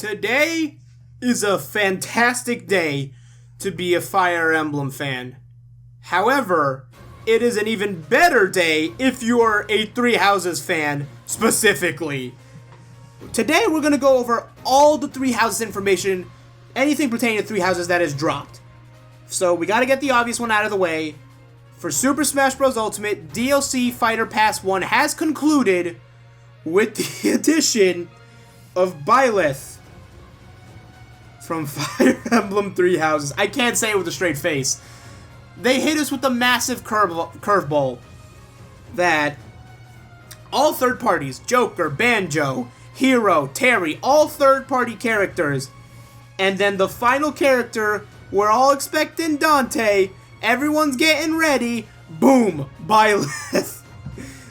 Today is a fantastic day to be a Fire Emblem fan. However, it is an even better day if you're a Three Houses fan, specifically. Today we're going to go over all the Three Houses information, anything pertaining to Three Houses that is dropped. So we got to get the obvious one out of the way. For Super Smash Bros. Ultimate, DLC Fighter Pass 1 has concluded with the addition of Byleth from Fire Emblem Three Houses. I can't say it with a straight face. They hit us with the massive curveball that all third parties, Joker, Banjo, Hero, Terry, all third-party characters, and then the final character we're all expecting, Dante. Everyone's getting ready. Boom, Byleth.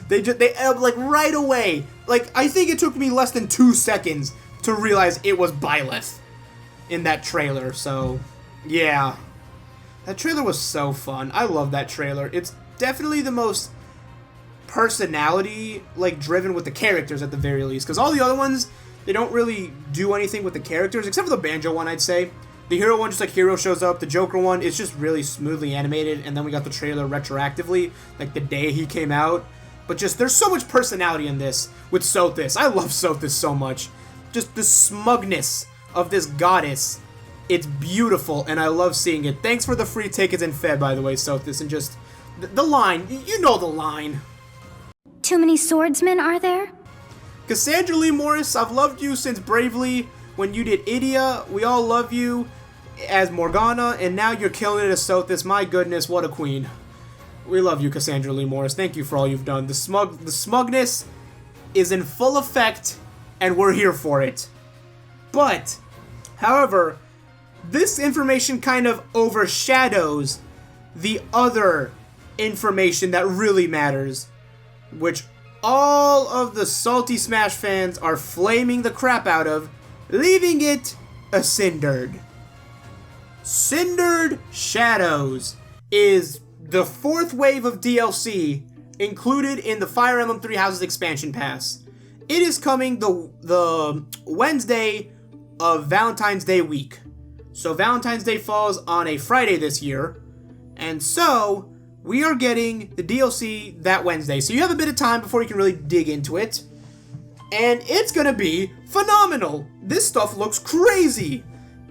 They like right away. Like, I think it took me less than 2 seconds to realize it was Byleth in that trailer. So, yeah. That trailer was so fun. I love that trailer. It's definitely the most personality, like, driven with the characters at the very least. Because all the other ones, they don't really do anything with the characters, except for the Banjo one, I'd say. The Hero one, just like Hero shows up. The Joker one is just really smoothly animated. And then we got the trailer retroactively, like the day he came out. But just, there's so much personality in this with Sothis. I love Sothis so much. Just the smugness of this goddess. It's beautiful, and I love seeing it. Thanks for the free tickets and Fed, by the way, Sothis. And just, the line. You know the line. Too many swordsmen, are there? Cassandra Lee Morris, I've loved you since Bravely. When you did Idia, we all love you as Morgana, and now you're killing it as Sothis. My goodness, what a queen. We love you, Cassandra Lee Morris. Thank you for all you've done. The smugness is in full effect, and we're here for it. But, however, this information kind of overshadows the other information that really matters, which all of the salty Smash fans are flaming the crap out of, leaving it a Cindered. Cindered Shadows is the 4th wave of DLC included in the Fire Emblem Three Houses expansion pass. It is coming the Wednesday of Valentine's Day week. So Valentine's Day falls on a Friday this year, and so we are getting the DLC that Wednesday. So you have a bit of time before you can really dig into it, and it's gonna be phenomenal. This stuff looks crazy.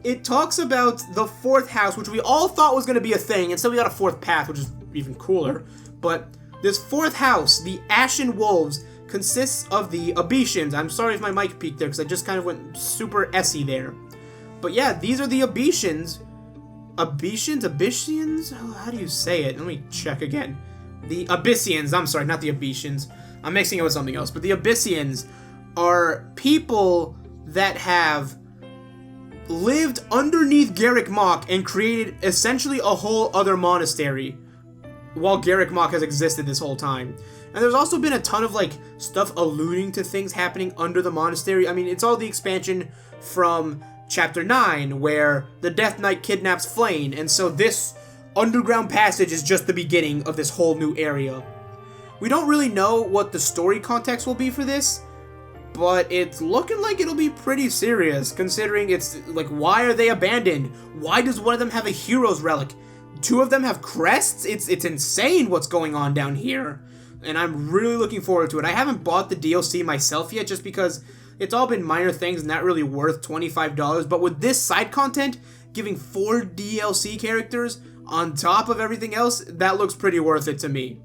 It talks about the 4th house, which we all thought was gonna be a thing, and so we got a 4th path, which is even cooler. But this 4th house, the Ashen Wolves, consists of the Abishans. I'm sorry if my mic peaked there, because I just kind of went super S-y there. But yeah, these are the Abishans. Abyssians? Oh, how do you say it? Let me check again. The Abyssians, I'm sorry, not the Abishans. I'm mixing it with something else. But the Abyssians are people that have lived underneath Garrick Mach and created essentially a whole other monastery while Garrick Mach has existed this whole time. And there's also been a ton of, like, stuff alluding to things happening under the monastery. I mean, it's all the expansion from Chapter 9, where the Death Knight kidnaps Flame, and so this underground passage is just the beginning of this whole new area. We don't really know what the story context will be for this, but it's looking like it'll be pretty serious, considering it's, like, why are they abandoned? Why does one of them have a hero's relic? 2 of them have crests? It's insane what's going on down here, and I'm really looking forward to it. I haven't bought the DLC myself yet, just because it's all been minor things, not really worth $25, but with this side content, giving 4 DLC characters on top of everything else, that looks pretty worth it to me.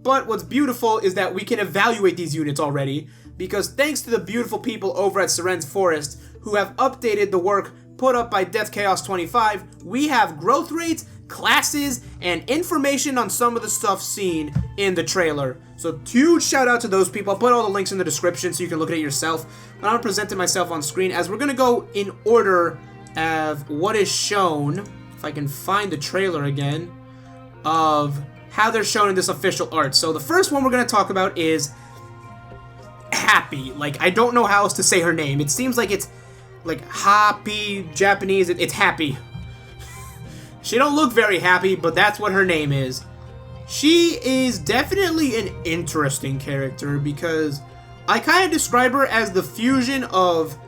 But what's beautiful is that we can evaluate these units already, because thanks to the beautiful people over at Seren's Forest, who have updated the work put up by Death Chaos 25, we have growth rates, classes, and information on some of the stuff seen in the trailer. So huge shout out to those people. I'll put all the links in the description so you can look at it yourself. I'm going to present it myself on screen as we're going to go in order of what is shown, if I can find the trailer again, of how they're shown in this official art. So the first one we're going to talk about is Happy. Like, I don't know how else to say her name. It seems like it's like Happy Japanese. It's Happy. She don't look very happy, but that's what her name is. She is definitely an interesting character because I kind of describe her as the fusion of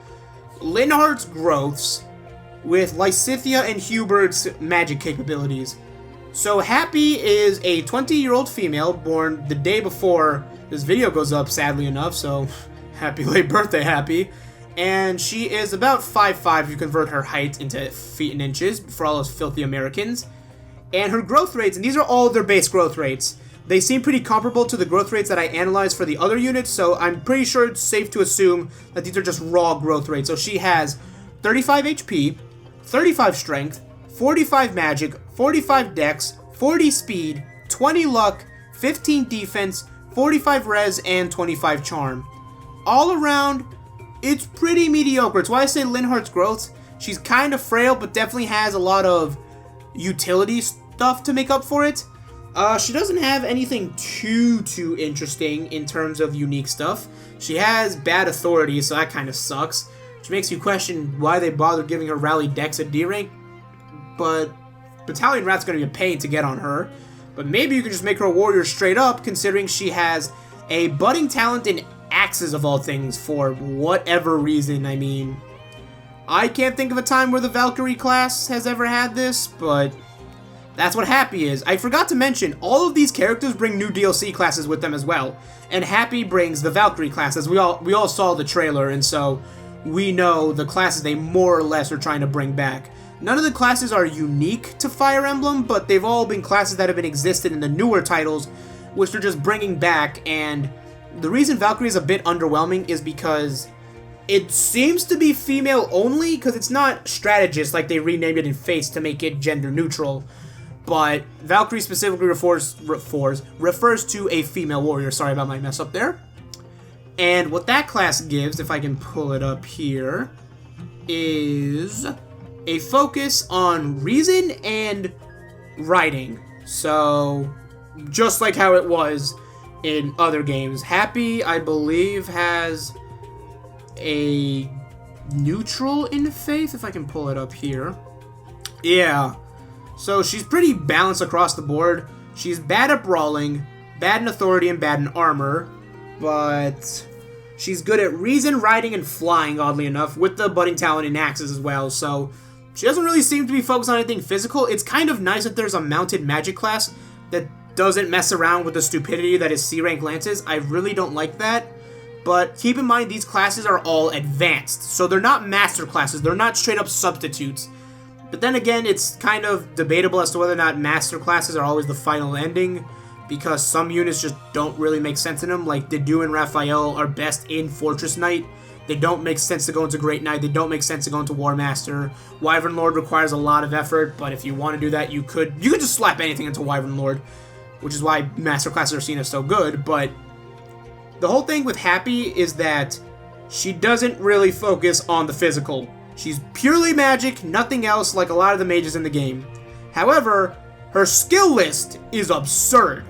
Linhardt's growths with Lysithea and Hubert's magic capabilities. So Happy is a 20-year-old female born the day before this video goes up, sadly enough, so happy late birthday, Happy. And she is about 5'5" if you convert her height into feet and inches for all those filthy Americans. And her growth rates, and these are all their base growth rates, they seem pretty comparable to the growth rates that I analyzed for the other units, so I'm pretty sure it's safe to assume that these are just raw growth rates. So she has 35 HP, 35 strength, 45 magic, 45 dex, 40 speed, 20 luck, 15 defense, 45 res, and 25 charm. All around, it's pretty mediocre. It's why I say Linhardt's growth. She's kind of frail, but definitely has a lot of utility stuff to make up for it. She doesn't have anything too interesting in terms of unique stuff. She has bad authority, so that kind of sucks. Which makes you question why they bothered giving her Rally Dex at D rank. But Battalion Rat's going to be a pain to get on her. But maybe you could just make her a warrior straight up, considering she has a budding talent in axes of all things for whatever reason. I mean, I can't think of a time where the Valkyrie class has ever had this, but that's what Happy is. I forgot to mention, all of these characters bring new DLC classes with them as well. And Happy brings the Valkyrie classes. We all saw the trailer, and so we know the classes they more or less are trying to bring back. None of the classes are unique to Fire Emblem, but they've all been classes that have been existed in the newer titles, which they're just bringing back. And the reason Valkyrie is a bit underwhelming is because it seems to be female only, because it's not strategist like they renamed it in Face to make it gender neutral. But Valkyrie specifically refers to a female warrior. Sorry about my mess up there. And what that class gives, if I can pull it up here, is a focus on reason and writing. So, just like how it was in other games. Happy, I believe, has a neutral in faith, if I can pull it up here. Yeah. So she's pretty balanced across the board. She's bad at brawling, bad in authority, and bad in armor. But she's good at reason, riding, and flying, oddly enough, with the budding talent in axes as well. So she doesn't really seem to be focused on anything physical. It's kind of nice that there's a mounted magic class that doesn't mess around with the stupidity that is C-rank lances. I really don't like that. But keep in mind, these classes are all advanced. So they're not master classes. They're not straight up substitutes. But then again, it's kind of debatable as to whether or not master classes are always the final ending, because some units just don't really make sense in them. Like Dedu and Raphael are best in Fortress Knight. They don't make sense to go into Great Knight. They don't make sense to go into War Master. Wyvern Lord requires a lot of effort, but if you want to do that, you could just slap anything into Wyvern Lord, which is why master classes are seen as so good. But the whole thing with Happy is that she doesn't really focus on the physical. She's purely magic, nothing else, like a lot of the mages in the game. However, her skill list is absurd.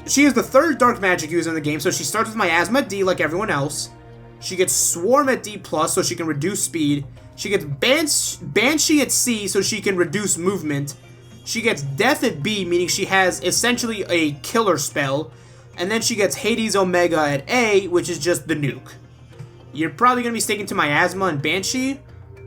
She is the third dark magic user in the game, so she starts with Miasma at D like everyone else. She gets Swarm at D+, so she can reduce speed. She gets Banshee at C, so she can reduce movement. She gets Death at B, meaning she has essentially a killer spell. And then she gets Hades Omega at A, which is just the nuke. You're probably going to be sticking to Miasma and Banshee,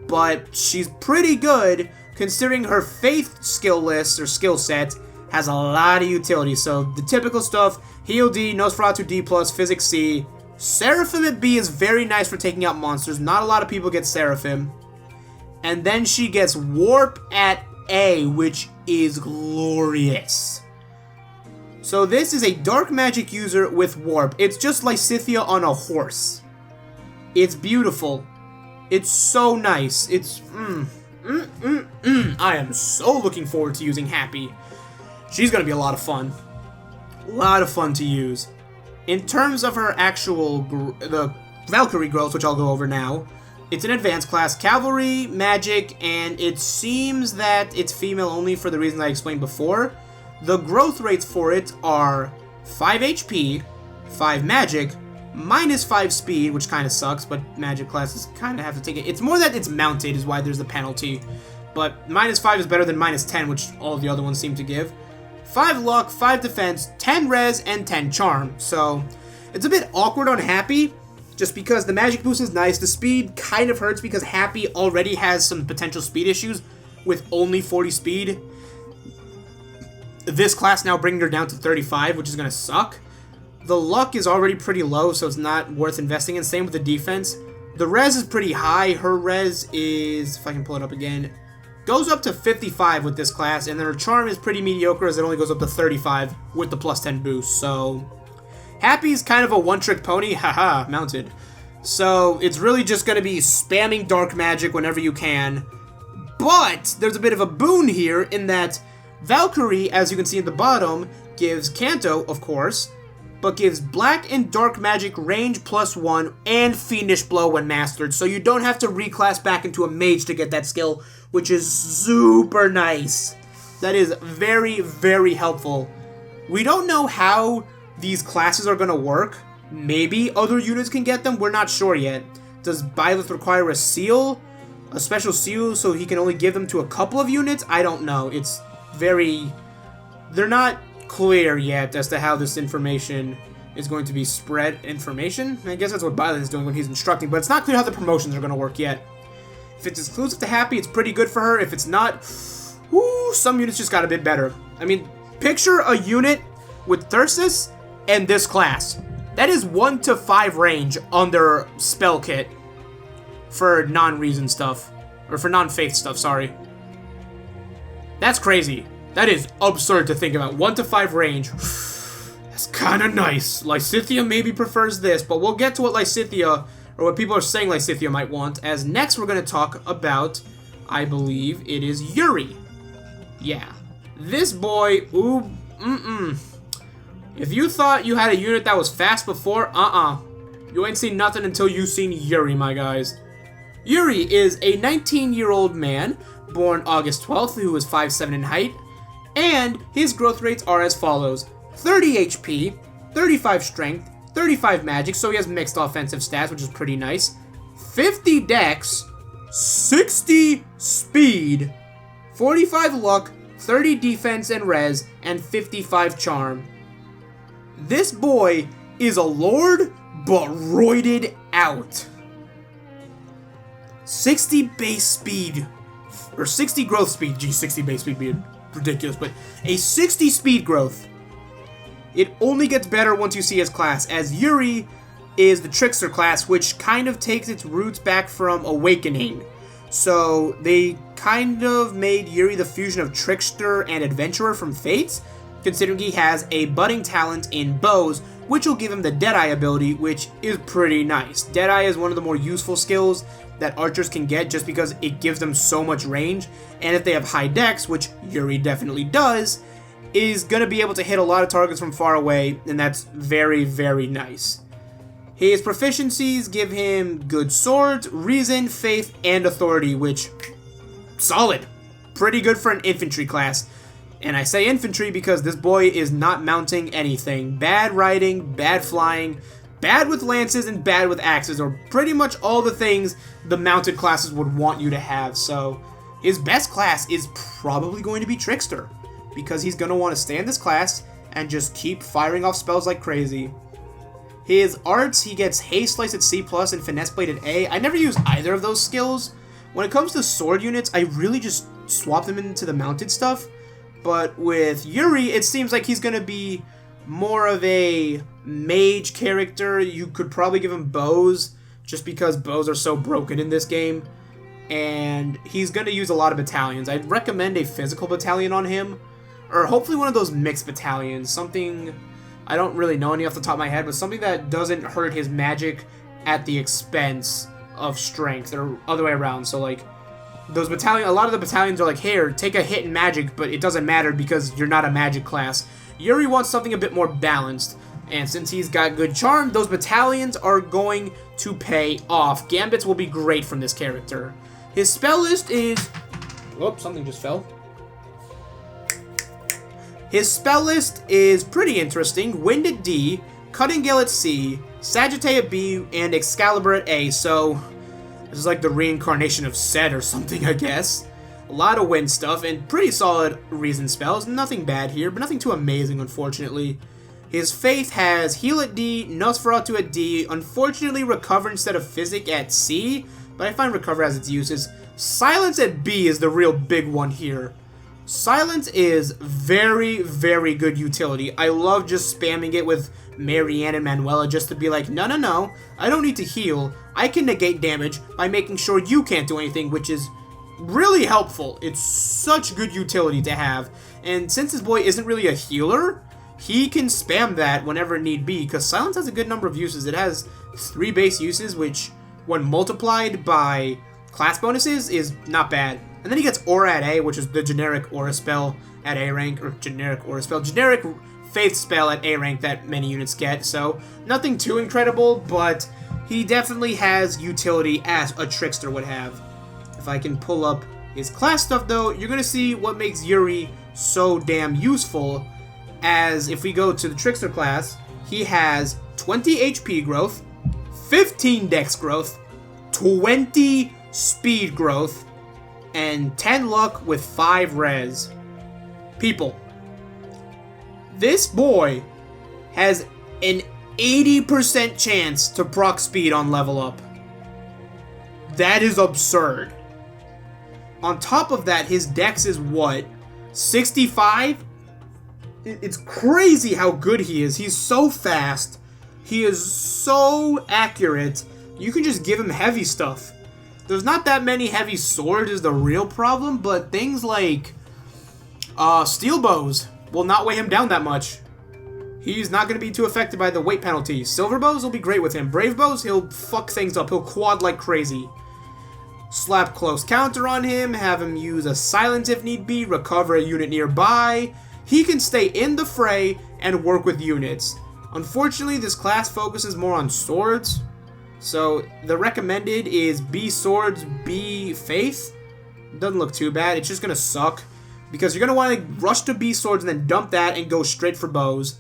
but she's pretty good considering her Faith skill list or skill set has a lot of utility. So the typical stuff, Heal D, Nosferatu D+, Physics C. Seraphim at B is very nice for taking out monsters. Not a lot of people get Seraphim. And then she gets Warp at A, which is glorious. So this is a dark magic user with Warp. It's just Lysithea on a horse. It's beautiful. It's so nice. It's, I am so looking forward to using Happy. She's going to be a lot of fun. A lot of fun to use. In terms of her actual, the Valkyrie growth, which I'll go over now, it's an advanced class, cavalry, magic, and it seems that it's female only for the reasons I explained before. The growth rates for it are 5 HP, 5 magic, -5 speed, which kind of sucks, but magic classes kind of have to take it. It's more that it's mounted is why there's the penalty. But -5 is better than -10, which all the other ones seem to give. 5 luck, 5 defense, 10 res, and 10 charm. So it's a bit awkward on Happy, just because the magic boost is nice. The speed kind of hurts because Happy already has some potential speed issues with only 40 speed. This class now bringing her down to 35, which is going to suck. The luck is already pretty low, so it's not worth investing in. Same with the defense. The res is pretty high. Her res is, if I can pull it up again, goes up to 55 with this class, and then her charm is pretty mediocre as it only goes up to 35 with the plus 10 boost. So Happy's kind of a one-trick pony, haha, mounted. So it's really just going to be spamming dark magic whenever you can. But there's a bit of a boon here in that Valkyrie, as you can see at the bottom, gives Canto, of course, but gives black and dark magic range +1 and Fiendish Blow when mastered, so you don't have to reclass back into a mage to get that skill, which is super nice. That is very, very helpful. We don't know how these classes are going to work. Maybe other units can get them, we're not sure yet. Does Byleth require a seal? A special seal so he can only give them to a couple of units? I don't know. It's very... They're not clear yet as to how this information is going to be spread. Information? I guess that's what Byleth is doing when he's instructing, but it's not clear how the promotions are going to work yet. If it's exclusive to Happy, it's pretty good for her. If it's not, whoo, some units just got a bit better. I mean, picture a unit with Thyrsus and this class. That is 1 to 5 range on their spell kit for non-reason stuff. Or for non-faith stuff, sorry. That's crazy. That is absurd to think about. 1 to 5 range. That's kind of nice. Lysithea maybe prefers this, but we'll get to what Lysithea, or what people are saying Lysithea might want, as next we're going to talk about, I believe, it is Yuri. Yeah. This boy, ooh, If you thought you had a unit that was fast before, you ain't seen nothing until you seen Yuri, my guys. Yuri is a 19-year-old man, born August 12th, who is 5'7" in height, and his growth rates are as follows. 30 HP, 35 strength, 35 magic, so he has mixed offensive stats, which is pretty nice. 50 dex, 60 speed, 45 luck, 30 defense and res, and 55 charm. This boy is a lord, but roided out. 60 base speed, or 60 growth speed. Geez, 60 base speed would be ridiculous, but a 60 speed growth. It only gets better once you see his class, as Yuri is the Trickster class, which kind of takes its roots back from Awakening. So they kind of made Yuri the fusion of Trickster and Adventurer from Fates, considering he has a budding talent in bows, which will give him the Deadeye ability, which is pretty nice. Deadeye is one of the more useful skills that archers can get just because it gives them so much range, and if they have high dex, which Yuri definitely does, is going to be able to hit a lot of targets from far away, and that's very, very nice. His proficiencies give him good swords, reason, faith, and authority, which, solid. Pretty good for an infantry class. And I say infantry because this boy is not mounting anything. Bad riding, bad flying, bad with lances, and bad with axes, or pretty much all the things the mounted classes would want you to have. So his best class is probably going to be Trickster, because he's going to want to stay in this class and just keep firing off spells like crazy. His arts, he gets Haste Slice at C+, and Finesse Blade at A. I never use either of those skills. When it comes to sword units, I really just swap them into the mounted stuff. But with Yuri, it seems like he's going to be more of a mage character. You could probably give him bows, just because bows are so broken in this game. And he's going to use a lot of battalions. I'd recommend a physical battalion on him, or hopefully one of those mixed battalions. Something, I don't really know any off the top of my head, but something that doesn't hurt his magic at the expense of strength, or other way around. So like, those battalions, a lot of the battalions are like, here, take a hit in magic, but it doesn't matter because you're not a magic class. Yuri wants something a bit more balanced, and since he's got good charm, those battalions are going to pay off. Gambits will be great from this character. His spell list is... Whoops, something just fell. His spell list is pretty interesting. Wind at D, Cutting Gale at C, Sagittae at B, and Excalibur at A, so... This is like the reincarnation of Set or something, I guess. A lot of wind stuff and pretty solid reason spells. Nothing bad here, but nothing too amazing, unfortunately. His Faith has Heal at D, Nosferatu at D, unfortunately Recover instead of Physic at C, but I find Recover has its uses. Silence at B is the real big one here. Silence is very, very good utility. I love just spamming it with Marianne and Manuela just to be like, no, no, no, I don't need to heal. I can negate damage by making sure you can't do anything, which is really helpful. It's such good utility to have. And since this boy isn't really a healer, he can spam that whenever need be, because Silence has a good number of uses. It has 3 base uses, which, when multiplied by class bonuses, is not bad. And then he gets Aura at A, which is the generic Aura spell at A rank, or generic Aura spell, generic Faith spell at A rank that many units get, so nothing too incredible, but he definitely has utility as a Trickster would have. If I can pull up his class stuff, though, you're going to see what makes Yuri so damn useful, as if we go to the Trickster class, he has 20 HP growth, 15 Dex growth, 20 Speed growth, and 10 luck with 5 res. People, this boy has an 80% chance to proc speed on level up. That is absurd. On top of that, his dex is what? 65? It's crazy how good he is. He's so fast. He is so accurate. You can just give him heavy stuff. There's not that many heavy swords is the real problem, but things like steel bows will not weigh him down that much. He's not going to be too affected by the weight penalty. Silver bows will be great with him. Brave bows, he'll fuck things up. He'll quad like crazy. Slap close counter on him, have him use a silence if need be, recover a unit nearby. He can stay in the fray and work with units. Unfortunately, this class focuses more on swords, so the recommended is B swords, B faith. Doesn't look too bad. It's just going to suck, because you're going to want to rush to B swords and then dump that and go straight for bows.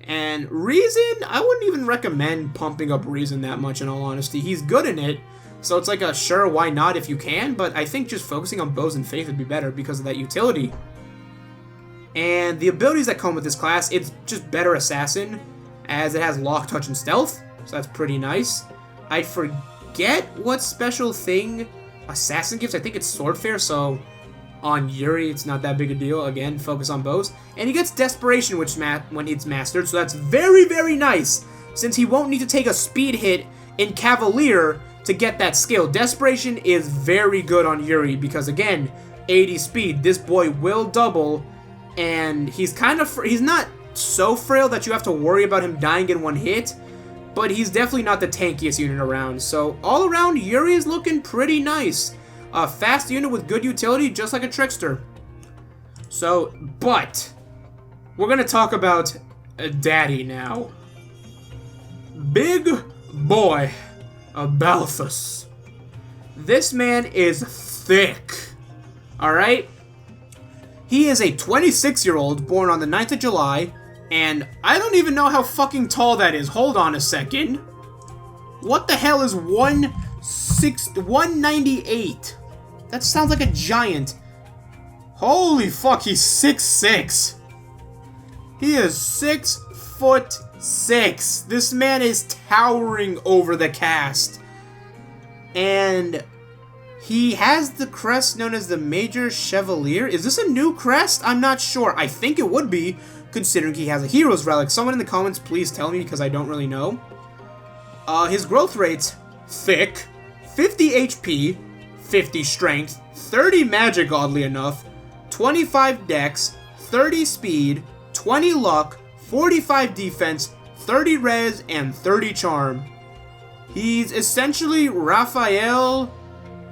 And Reason, I wouldn't even recommend pumping up Reason that much, in all honesty. He's good in it, so it's like a sure, why not if you can, but I think just focusing on bows and faith would be better because of that utility. And the abilities that come with this class, it's just better assassin, as it has lock, touch, and stealth, so that's pretty nice. I forget what special thing assassin gives. I think it's swordfare, so on Yuri it's not that big a deal. Again, focus on bows. And he gets desperation when it's mastered, so that's very, very nice, since he won't need to take a speed hit in Cavalier to get that skill. Desperation is very good on Yuri, because again, 80 speed, this boy will double, and he's he's not so frail that you have to worry about him dying in one hit, but he's definitely not the tankiest unit around. So all around, Yuri is looking pretty nice. A fast unit with good utility, just like a Trickster. So, but we're gonna talk about Daddy now. Big boy, Balthus. This man is thick. Alright? He is a 26-year-old born on the 9th of July, and I don't even know how fucking tall that is. Hold on a second. What the hell is 198? That sounds like a giant. Holy fuck, he's 6'6". He is 6'6". This man is towering over the cast. And he has the crest known as the Major Chevalier. Is this a new crest? I'm not sure. I think it would be, considering he has a Hero's Relic. Someone in the comments please tell me, because I don't really know. His growth rate's thick. 50 HP, 50 strength, 30 magic oddly enough, 25 dex, 30 speed, 20 luck, 45 defense, 30 res, and 30 charm. He's essentially Raphael,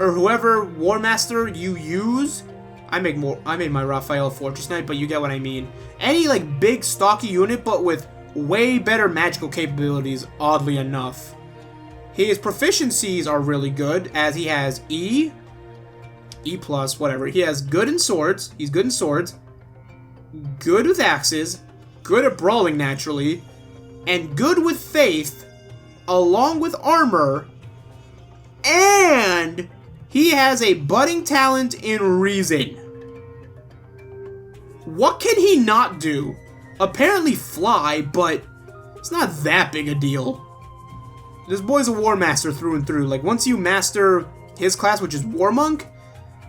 or whoever War Master you use. I made my Raphael Fortress Knight, but you get what I mean. Any like big stocky unit, but with way better magical capabilities, oddly enough. His proficiencies are really good, as he has E plus, whatever. He has good in swords. He's good in swords. Good with axes. Good at brawling naturally. And good with faith, along with armor. And he has a budding talent in reason. What can he not do? apparently fly, but it's not that big a deal. This boy's a War Master through and through. Like, once you master his class, which is War Monk,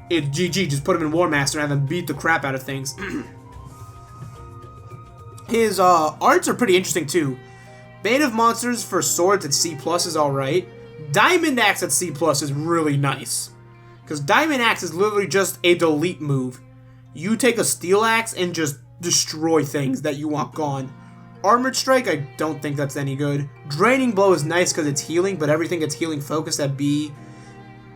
it's GG. Just put him in War Master and have him beat the crap out of things. His arts are pretty interesting, too. Bane of Monsters for swords at C+ is alright. Diamond Axe at C+ is really nice. Because Diamond Axe is literally just a delete move. You take a Steel Axe and just destroy things that you want gone. Armored Strike, I don't think that's any good. Draining Blow is nice because it's healing, but everything gets healing focused at B,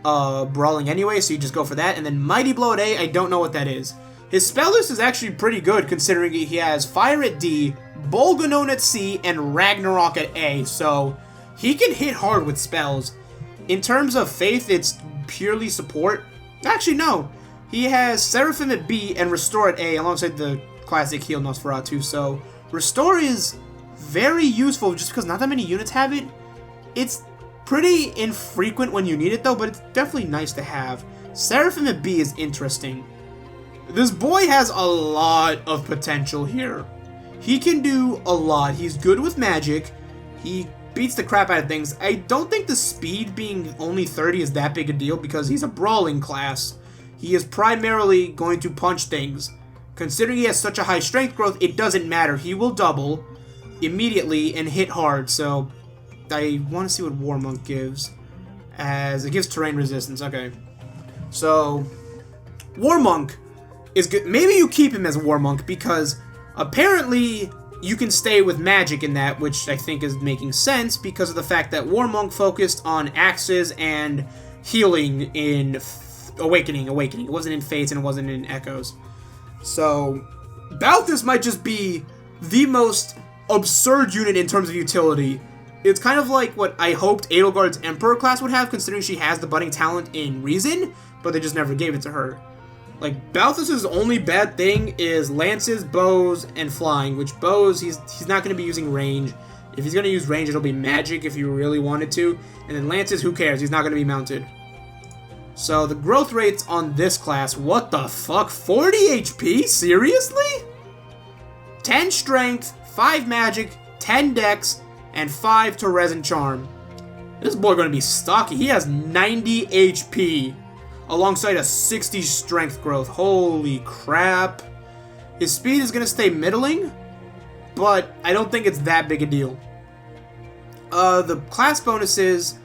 brawling anyway, so you just go for that. And then Mighty Blow at A, I don't know what that is. His spell list is actually pretty good considering he has Fire at D, Bolganone at C, and Ragnarok at A, so he can hit hard with spells. In terms of Faith, it's purely support. Actually, no. He has Seraphim at B and Restore at A alongside the classic Heal Nosferatu, so Restore is very useful just because not that many units have it. It's pretty infrequent when you need it though, but it's definitely nice to have. Seraphim at B is interesting. This boy has a lot of potential here. He can do a lot. He's good with magic. He beats the crap out of things. I don't think the speed being only 30 is that big a deal because he's a brawling class. He is primarily going to punch things. Considering he has such a high strength growth, it doesn't matter. He will double immediately and hit hard, so I want to see what War Monk gives. As it gives terrain resistance, okay. So, War Monk is good. Maybe you keep him as War Monk because apparently you can stay with magic in that, which I think is making sense because of the fact that War Monk focused on axes and healing in Awakening. It wasn't in Fates and it wasn't in Echoes. So, Balthus might just be the most absurd unit in terms of utility. It's kind of like what I hoped Edelgard's Emperor class would have, considering she has the budding talent in Reason, but they just never gave it to her. Like, Balthus's only bad thing is lances, bows, and flying, which bows, he's not going to be using range. If he's going to use range, it'll be magic if you really wanted to. And then lances, who cares? He's not going to be mounted. So, the growth rates on this class, what the fuck? 40 HP? Seriously? 10 strength, 5 magic, 10 dex, and 5 to resin charm. This boy gonna be stocky. He has 90 HP alongside a 60 strength growth. Holy crap. His speed is gonna stay middling, but I don't think it's that big a deal. The class bonuses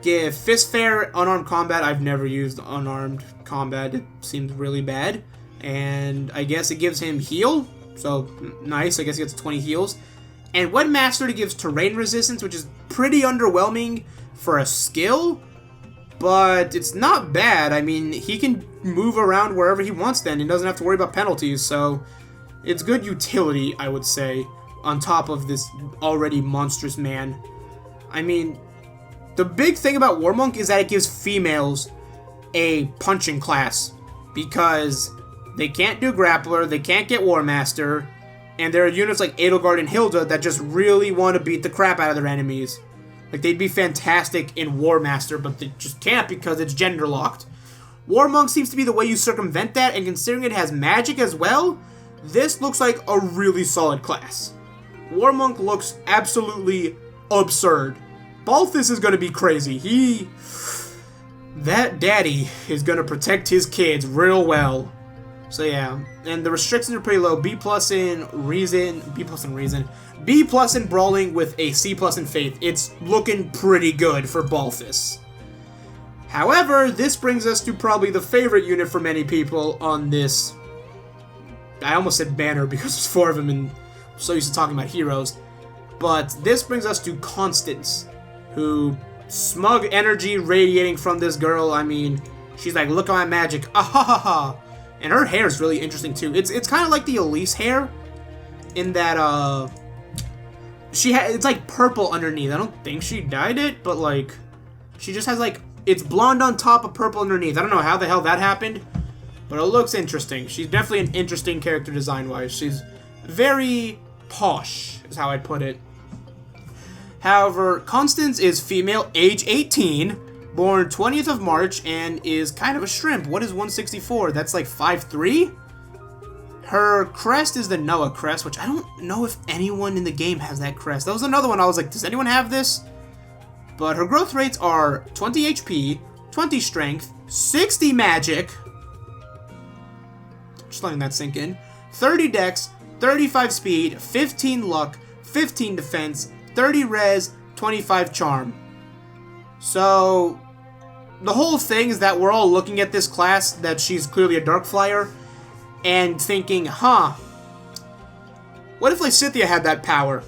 give Fistfare, unarmed combat. I've never used unarmed combat. It seems really bad. And I guess it gives him heal. So, nice. I guess he gets 20 heals. And when mastered, it gives terrain resistance, which is pretty underwhelming for a skill. But it's not bad. I mean, he can move around wherever he wants then. He doesn't have to worry about penalties. So, it's good utility, I would say, on top of this already monstrous man. I mean, the big thing about War Monk is that it gives females a punching class. Because they can't do Grappler, they can't get War Master, and there are units like Edelgard and Hilda that just really want to beat the crap out of their enemies. Like, they'd be fantastic in War Master, but they just can't because it's gender locked. War Monk seems to be the way you circumvent that, and considering it has magic as well, this looks like a really solid class. War Monk looks absolutely absurd. Balthus is going to be crazy. That daddy is going to protect his kids real well. So yeah, and the restrictions are pretty low. B+ in Reason, B+ in Brawling with a C+ in Faith. It's looking pretty good for Balthus. However, this brings us to probably the favorite unit for many people on this. I almost said banner because there's 4 of them and I'm so used to talking about heroes. But this brings us to Constance, who smug energy radiating from this girl. I mean, she's like, look at my magic, ah ha ha ha. And her hair is really interesting too. It's kind of like the Elise hair, in that it's like purple underneath. I don't think she dyed it, but like, she just has like, it's blonde on top of purple underneath. I don't know how the hell that happened, but it looks interesting. She's definitely an interesting character design wise. She's very posh, is how I'd put it. However, Constance is female, age 18, born 20th of March, and is kind of a shrimp. What is 164? That's like 5'3"? Her crest is the Noah crest, which I don't know if anyone in the game has that crest. That was another one I was like, does anyone have this? But her growth rates are 20 HP, 20 strength, 60 magic, just letting that sink in, 30 dex, 35 speed, 15 luck, 15 defense, 30 res, 25 charm. So, the whole thing is that we're all looking at this class, that she's clearly a Dark Flyer, and thinking, huh, what if Lysithea had that power?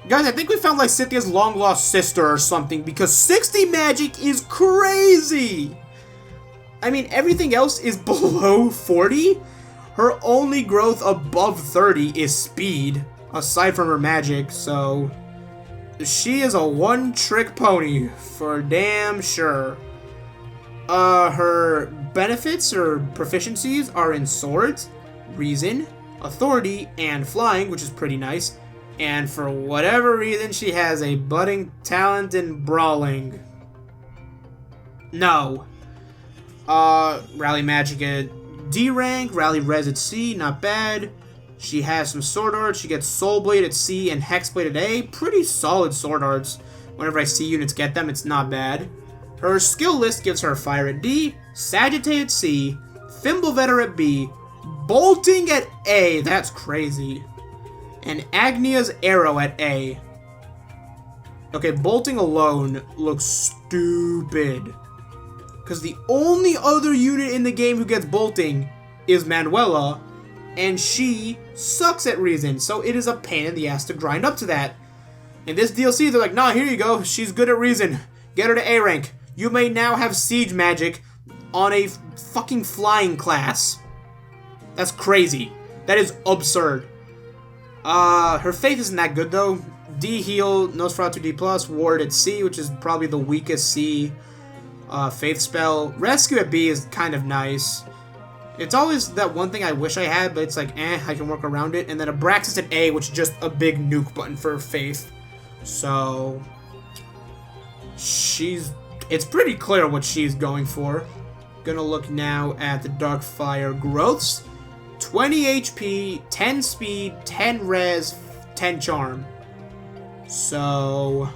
Guys, I think we found Lysithea's long-lost sister or something, because 60 magic is crazy! I mean, everything else is below 40. Her only growth above 30 is speed, aside from her magic, so she is a one-trick pony, for damn sure. Her benefits or proficiencies are in swords, reason, authority, and flying, which is pretty nice. And for whatever reason, she has a budding talent in brawling. No. Rally magic at D rank, rally res at C, not bad. She has some sword arts. She gets soul blade at C and hex blade at A. Pretty solid sword arts. Whenever I see units get them, it's not bad. Her skill list gives her fire at D, Sagittate at C, Fimbulvetter at B, bolting at A, that's crazy, and Agnia's arrow at A. Okay, bolting alone looks stupid, because the only other unit in the game who gets bolting is Manuela, and she sucks at reason, so it is a pain in the ass to grind up to that. In this DLC, they're like, nah, here you go, she's good at reason, get her to A rank. You may now have siege magic on a fucking flying class. That's crazy. That is absurd. Her faith isn't that good though. D heal, Nosferatu D+, ward at C, which is probably the weakest C faith spell. Rescue at B is kind of nice. It's always that one thing I wish I had, but it's like, I can work around it. And then Abraxas at A, which is just a big nuke button for faith. So, it's pretty clear what she's going for. Gonna look now at the Dark Fire growths. 20 HP, 10 speed, 10 res, 10 charm. So,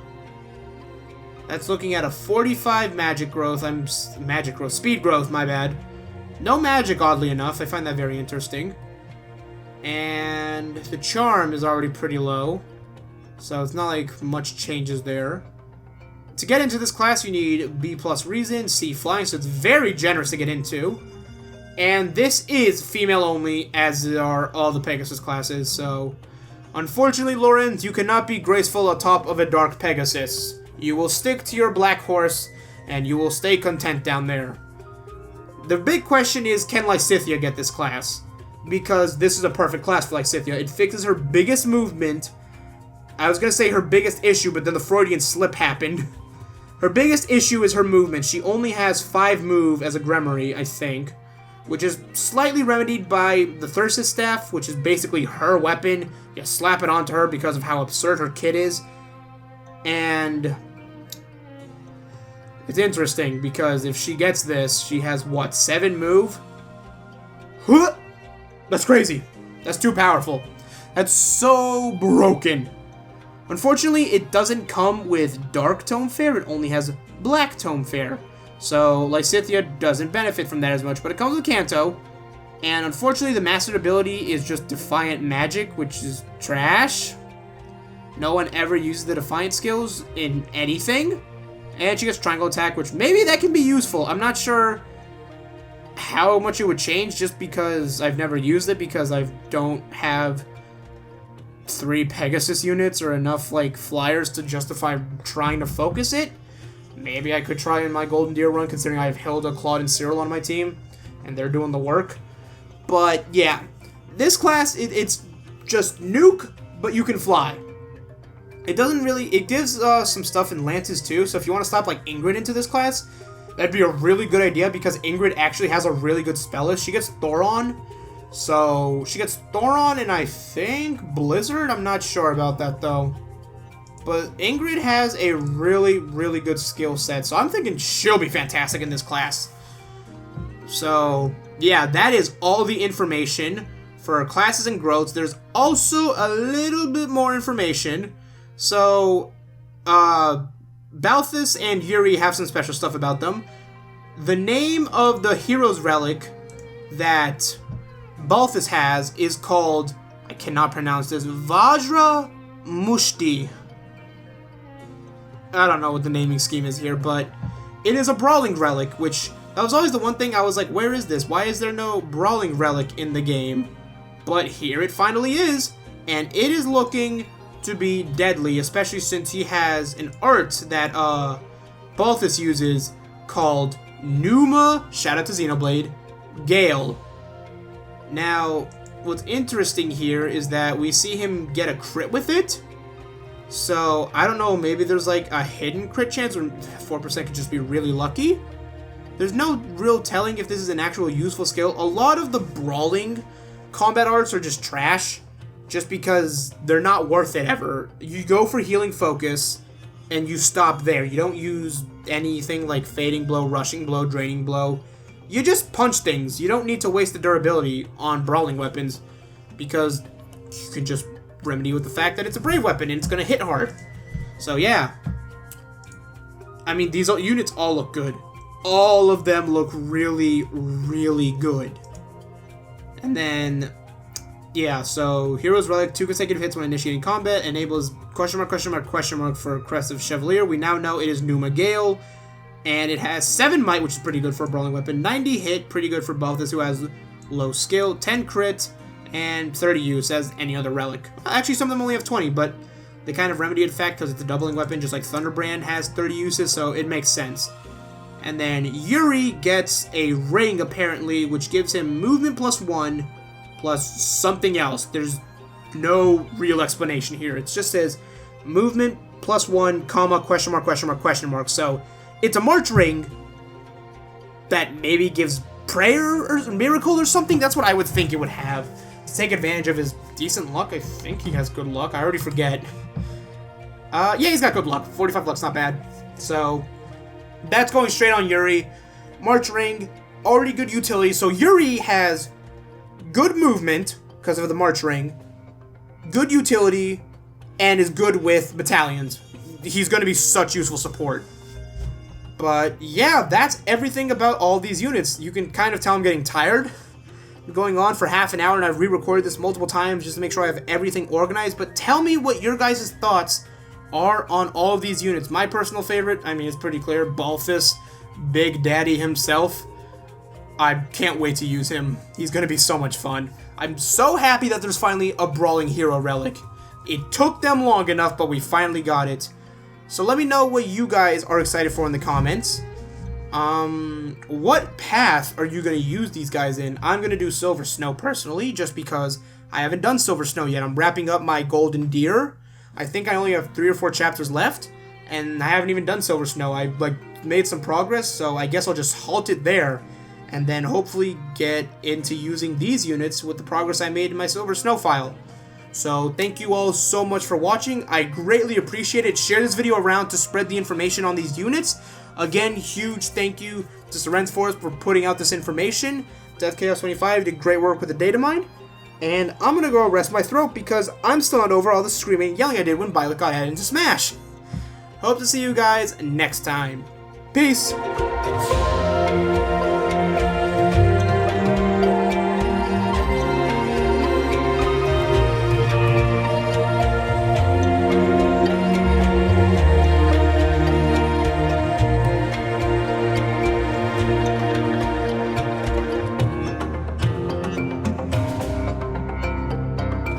that's looking at a 45 magic growth. Speed growth, my bad. No magic, oddly enough. I find that very interesting. And the charm is already pretty low, so it's not like much changes there. To get into this class, you need B+ reason, C flying, so it's very generous to get into. And this is female only, as are all the Pegasus classes, so unfortunately, Lorenz, you cannot be graceful atop of a Dark Pegasus. You will stick to your black horse, and you will stay content down there. The big question is, can Lysithea get this class? Because this is a perfect class for Lysithea. It fixes her biggest movement. I was going to say her biggest issue, but then the Freudian slip happened. Her biggest issue is her movement. She only has 5 move as a Gremory, I think, which is slightly remedied by the Thyrsus Staff, which is basically her weapon. You slap it onto her because of how absurd her kit is. And it's interesting because if she gets this, she has, what, 7 move? Huh! That's crazy. That's too powerful. That's so broken. Unfortunately, it doesn't come with Dark Tome Fair, it only has Black Tome Fair. So, Lysithea doesn't benefit from that as much, but it comes with Kanto. And unfortunately, the mastered ability is just Defiant Magic, which is trash. No one ever uses the Defiant skills in anything. And she gets Triangle Attack, which maybe that can be useful. I'm not sure how much it would change just because I've never used it, because I don't have 3 Pegasus units or enough, like, flyers to justify trying to focus it. Maybe I could try in my Golden Deer run, considering I have Hilda, Claude, and Cyril on my team, and they're doing the work. But, yeah. This class, it's just nuke, but you can fly. It doesn't really... It gives some stuff in lances, too, so if you want to stop, like, Ingrid into this class, that'd be a really good idea, because Ingrid actually has a really good spell list. She gets Thoron, so she gets Thoron and I think Blizzard? I'm not sure about that, though. But Ingrid has a really, really good skill set, so I'm thinking she'll be fantastic in this class. So, yeah, that is all the information for classes and growths. There's also a little bit more information. So, Balthus and Yuri have some special stuff about them. The name of the hero's relic that Balthus has is called, I cannot pronounce this, Vajra Mushti. I don't know what the naming scheme is here, but it is a brawling relic, which that was always the one thing I was like, where is this? Why is there no brawling relic in the game? But here it finally is, and it is looking to be deadly, especially since he has an art that Balthus uses called Numa, shout out to Xenoblade, Gale. Now, what's interesting here is that we see him get a crit with it. So, I don't know, maybe there's like a hidden crit chance, or 4% could just be really lucky. There's no real telling if this is an actual useful skill. A lot of the brawling combat arts are just trash, just because they're not worth it ever. You go for healing focus, and you stop there. You don't use anything like fading blow, rushing blow, draining blow. You just punch things. You don't need to waste the durability on brawling weapons, because you can just remedy with the fact that it's a brave weapon and it's going to hit hard. So yeah. I mean, these units all look good. All of them look really, really good. And then, yeah, so Hero's Relic, 2 consecutive hits when initiating combat, enables question mark, question mark, question mark for Crest of Chevalier. We now know it is Numa Gale, and it has 7 might, which is pretty good for a brawling weapon, 90 hit, pretty good for Balthus, who has low skill, 10 crit, and 30 use as any other relic. Actually, some of them only have 20, but they kind of remedy the fact because it's a doubling weapon, just like Thunderbrand has 30 uses, so it makes sense. And then Yuri gets a ring, apparently, which gives him movement +1, plus something else. There's no real explanation here. It just says movement +1, comma, question mark, question mark, question mark. So it's a March ring that maybe gives prayer or miracle or something. That's what I would think it would have. To take advantage of his decent luck. I think he has good luck. I already forget. Yeah, he's got good luck. 45 luck's not bad. So that's going straight on Yuri. March ring, already good utility. So Yuri has good movement because of the March ring, good utility, and is good with battalions. He's going to be such useful support. But yeah, that's everything about all these units. You can kind of tell I'm getting tired. I'm going on for half an hour, and I've re-recorded this multiple times just to make sure I have everything organized. But tell me what your guys' thoughts are on all of these units. My personal favorite, I mean, it's pretty clear, Balthus, Big Daddy himself. I can't wait to use him. He's going to be so much fun. I'm so happy that there's finally a brawling hero relic. It took them long enough, but we finally got it. So let me know what you guys are excited for in the comments. What path are you going to use these guys in? I'm going to do Silver Snow personally, just because I haven't done Silver Snow yet. I'm wrapping up my Golden Deer. I think I only have 3 or 4 chapters left, and I haven't even done Silver Snow. I made some progress, so I guess I'll just halt it there, and then hopefully get into using these units with the progress I made in my Silver Snow file. So thank you all so much for watching. I greatly appreciate it. Share this video around to spread the information on these units. Again, huge thank you to Seren's Forest for putting out this information. Death Chaos 25 did great work with the data mine. And I'm going to go rest my throat because I'm still not over all the screaming and yelling I did when Byleth got added into Smash. Hope to see you guys next time. Peace!